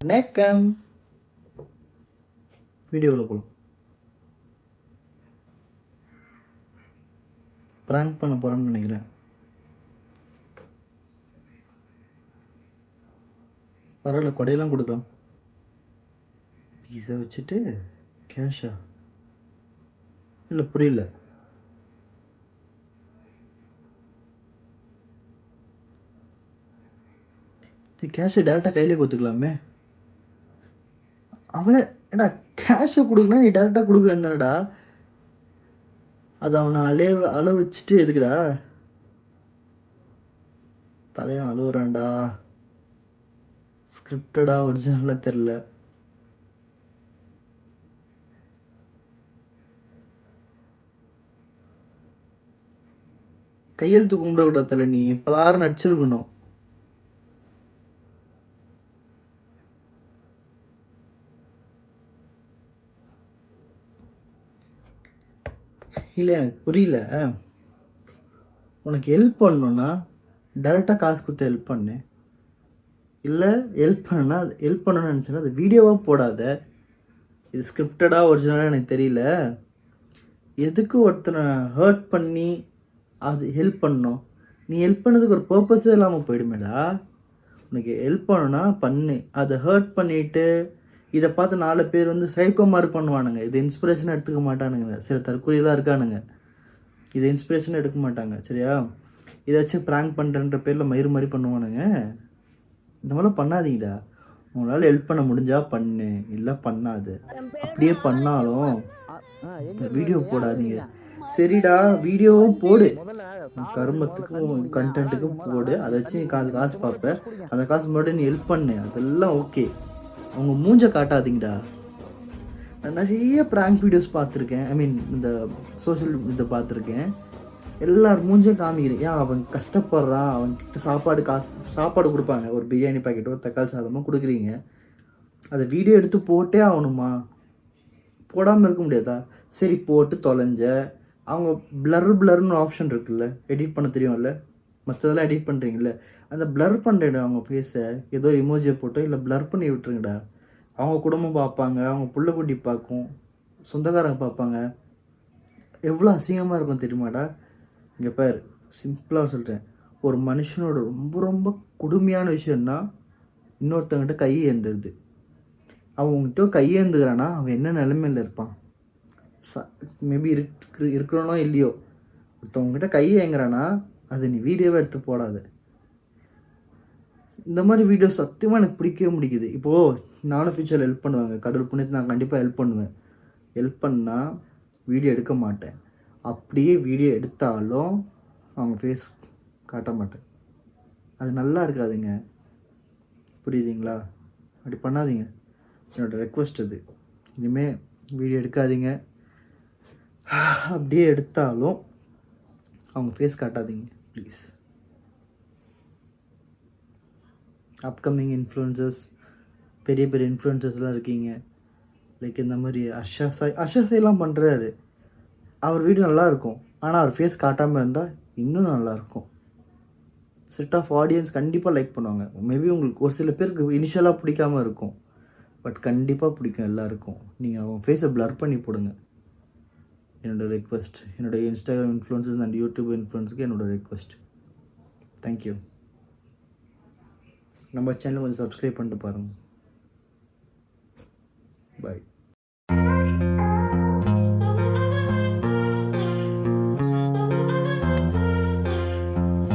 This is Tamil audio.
வணக்கம். வீடியோவில் போகலாம். ப்ராங்க் பண்ண போகிறேன்னு நினைக்கிறேன். பரவாயில்ல, கொடையெல்லாம் கொடுக்கலாம். பீஸா வச்சுட்டு கேஷா? இல்லை, புரியல. கேஷை டேரெக்டாக கையிலே கொடுத்துக்கலாமே. அவனை ஏடா கேஷை கொடுக்கணும், நீ டேரெக்டாக கொடுக்க வேண்டாடா. அது அவனை அழ வச்சுட்டு எதுக்குடா தலைவன் அழுவுறான்டா. ஸ்கிரிப்டடா ஒரிஜினலாக தெரில. கையெழுத்து கும்பிட விட தலை, நீ இப்போதாரம் நடிச்சிருக்கணும். இல்லை, எனக்கு புரியல. உனக்கு ஹெல்ப் பண்ணணுன்னா டேரெக்டாக காசு கொடுத்து ஹெல்ப் பண்ணு. இல்லை ஹெல்ப் பண்ணணும்னு நினச்சேன்னா அது வீடியோவாக போடாத. இது ஸ்கிரிப்டடாக ஒரிஜினலாக எனக்கு தெரியல. எதுக்கு ஒருத்தனை ஹர்ட் பண்ணி அது ஹெல்ப் பண்ணணும்? நீ ஹெல்ப் பண்ணதுக்கு ஒரு பர்பஸே இல்லாமல் போயிடுமேடா. உனக்கு ஹெல்ப் பண்ணணும்னா பண்ணு. அதை ஹர்ட் பண்ணிவிட்டு இதை பார்த்து 4 பேர் வந்து சைக்கோ மாதிரி பண்ணுவானுங்க. இது இன்ஸ்பிரேஷன் எடுத்துக்க மாட்டானுங்க. சில தற்கொலைலாம் இருக்கானுங்க. இதை இன்ஸ்பிரேஷன் எடுக்க மாட்டாங்க, சரியா? இதை வச்சு ப்ராங்க் பண்ணுறன்ற பேரில் மயிறு மாதிரி பண்ணுவானுங்க. இந்த மாதிரிலாம் பண்ணாதீங்கடா. உங்களால் ஹெல்ப் பண்ண முடிஞ்சா பண்ணு, இல்லை பண்ணாது. அப்படியே பண்ணாலும் வீடியோ போடாதீங்க, சரிடா? வீடியோவும் போடு, கருமத்துக்கும் கண்டென்ட்டுக்கும் போடு. அதை வச்சு நீ காசு பார்ப்ப. அந்த காசு மட்டும் நீ ஹெல்ப் பண்ணு, அதெல்லாம் ஓகே. அவங்க மூஞ்ச காட்டாதீங்கடா. நான் நிறைய ப்ராங்க் வீடியோஸ் பார்த்துருக்கேன். ஐ மீன் இந்த சோஷியல் இதை பார்த்துருக்கேன். எல்லாரும் மூஞ்சும் காமிக்கிறேன். ஏன் அவன் கஷ்டப்படுறான், அவன்கிட்ட சாப்பாடு கொடுப்பாங்க. ஒரு பிரியாணி பாக்கெட்டோ தக்காளி சாதமோ கொடுக்குறீங்க. அதை வீடியோ எடுத்து போட்டே ஆகணுமா? போடாமல் இருக்க முடியாதா? சரி, போட்டு தொலைஞ்ச. அவங்க பிளர்னு ஆப்ஷன் இருக்குல்ல, எடிட் பண்ண தெரியும்ல, மற்றதெல்லாம் எடிட் பண்ணுறீங்கள, அந்த பிளர் பண்ணுறேடா அவங்க ஃபேஸை. ஏதோ இமோஜியை போட்டோ இல்லை பிளர் பண்ணி விட்டுருங்கடா. அவங்க குடும்பம் பார்ப்பாங்க, அவங்க புள்ள குட்டி பார்க்கும், சொந்தக்காரங்க பார்ப்பாங்க. எவ்வளோ அசிங்கமாக இருக்கும் தெரியுமாடா? இங்கே பேர் சிம்பிளாக சொல்கிறேன். ஒரு மனுஷனோட ரொம்ப ரொம்ப கொடுமையான விஷயம்னா இன்னொருத்தவங்கிட்ட கை ஏந்துருது. அவங்ககிட்ட கையேந்துக்கிறான்னா அவன் என்ன நிலைமையில் இருப்பான்? மேபி இருக்கிறனோ இல்லையோ, ஒருத்தவங்ககிட்ட கை ஏங்குறானா அது நீ வீடியோவே எடுத்து போடாத. இந்த மாதிரி வீடியோ சத்தியமாக எனக்கு பிடிக்கவே முடிக்குது. இப்போது நானும் ஃபியூச்சரில் ஹெல்ப் பண்ணுவாங்க, கடவுள் புண்ணியத்தை நான் கண்டிப்பாக ஹெல்ப் பண்ணுவேன். ஹெல்ப் பண்ணால் வீடியோ எடுக்க மாட்டேன். அப்படியே வீடியோ எடுத்தாலும் அவங்க ஃபேஸ் காட்ட மாட்டேன். அது நல்லா இருக்காதுங்க, புரியுதுங்களா? அப்படி பண்ணாதீங்க. என்னோடய ரெக்வஸ்ட் அது. இனிமேல் வீடியோ எடுக்காதீங்க. அப்படியே எடுத்தாலும் அவங்க ஃபேஸ் காட்டாதீங்க ப்ளீஸ். அப்கமிங் இன்ஃப்ளூயன்சர்ஸ், பெரிய பெரிய இன்ஃப்ளூயன்சர்ஸ்லாம் இருக்கீங்க. லைக் இந்த மாதிரி அர்ஷா சாய்லாம் பண்ணுறாரு. அவர் வீடியோ நல்லாயிருக்கும், ஆனால் அவர் ஃபேஸ் காட்டாமல் இருந்தால் இன்னும் நல்லாயிருக்கும். செட் ஆஃப் ஆடியன்ஸ் கண்டிப்பாக லைக் பண்ணுவாங்க. மேபி உங்களுக்கு ஒரு சில பேருக்கு இனிஷியலாக பிடிக்காமல் இருக்கும், பட் கண்டிப்பாக பிடிக்கும் எல்லாருக்கும். நீங்கள் அவங்க ஃபேஸை பிளர் பண்ணி போடுங்க. என்னோடய ரெக்வெஸ்ட். என்னோடய இன்ஸ்டாகிராம் இன்ஃப்ளூயன்சஸ் அண்ட் யூடியூப் இன்ஃப்ளூயன்ஸுக்கு என்னோடய ரெக்வெஸ்ட். தேங்க்யூ. நம்ம சேனலை கொஞ்சம் சப்ஸ்கிரைப் பண்ணிட்டு பாருங்கள். பாய்.